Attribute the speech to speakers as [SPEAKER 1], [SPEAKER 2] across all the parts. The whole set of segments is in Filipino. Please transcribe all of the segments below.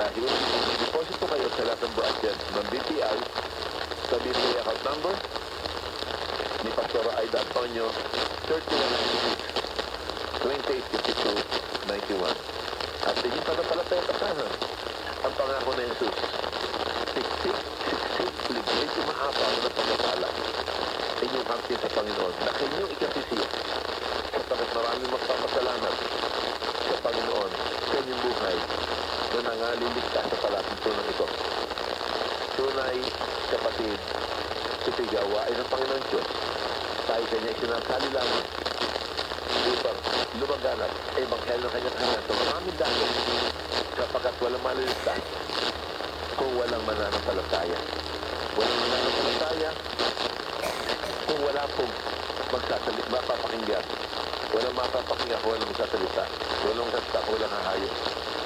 [SPEAKER 1] Deposit po kayo sa lahat ng branches ng BPI sa BPI account number ni Pastor Aida Antonio, 3196-2852-91. At inyong tagapalataya kasahan ang pangako na Jesus. Siksik, ligay sumahabaw ng pagkakala. Inyong kampi sa Panginoon na kanyang ikasisiya sapagkat maraming magpapasalamat sa Panginoon sa inyong buhay na nangaliligtas sa palatuntunan ito. Tunay, kapatid, ito'y gawain ng Panginoon Diyos. Tayo kanya isinasali lamang upang lumaganap ay Ebanghelyo ng kanyang anak sa maraming dahil kapagkat walang maliligtas kung walang mananampalataya. Walang mananampalataya kung wala pong mapapakinggan. Walang mapapakinggan kung walang magsasalita. Walang magsasalita kung walang hahayo.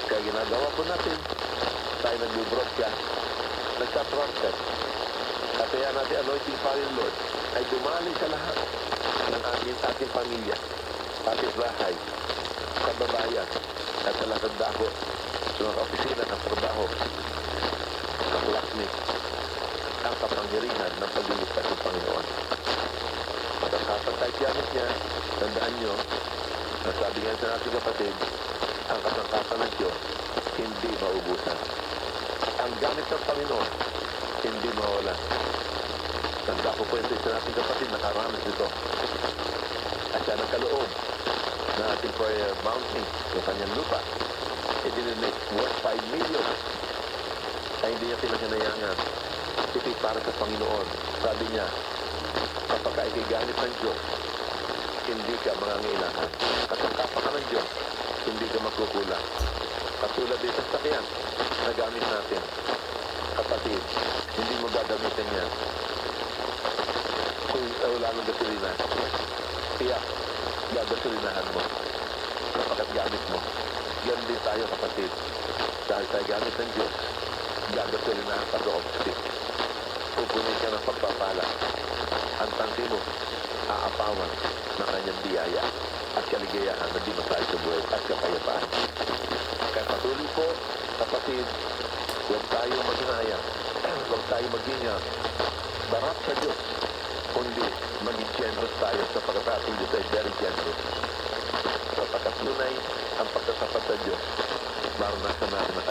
[SPEAKER 1] Kaya ginagawa po natin, tayo nag-broadcast, nagsa-trumpet. At kaya natin anointing fire Lord ay dumali sa lahat ng ating pamilya, ating bahay, kababayan, at sa lahat ng dako, sa mga opisina ng trabaho, sa classmate, ang kapangyarihan ng pagliligtas ng Panginoon. At kapag tayo gamit niya, tandaan nyo, nasabi nga sa ating kapatid, ang kasangkapan ng Diyos, hindi maubusan. Ang gamit ng Panginoon, hindi mawala. Tanda ko po ito sa ating kapatid, nakaranas ito. At siya nagkaloob na ating prayer mountain, yung kanyang lupa, idinilip worth 5 million. Ay hindi niya pinaganayangan. Ito'y para sa Panginoon. Sabi niya, kapag ikigamit ng Diyos, hindi ka mangangailangan. At ang kapaka ng Diyos, hindi ka magkukulang. Katulad din sa sakyan na gamit natin. Kapatid, hindi mo gagamitin yan kung wala ng gasolina. Kaya, gagasolinahan mo kapag gamit mo. Yan din tayo, kapatid. Dahil tayo gamit ng Diyos, gagasolinahan ka sa off-stick. Pupunin ka ng pagpapala. Ang tangke mo, aapawan ng kanyang biyaya at kaligayahan na di masaya sa buhay at kapayapaan. Kaya patuloy po, kapatid, huwag tayo maghinaya, huwag tayo maghinga, barap sa Diyos, kundi maging generous tayo sa pagkatating Diyos ay very generous. Sa pagkatunay, ang pagkatapat sa Diyos, maranasan natin na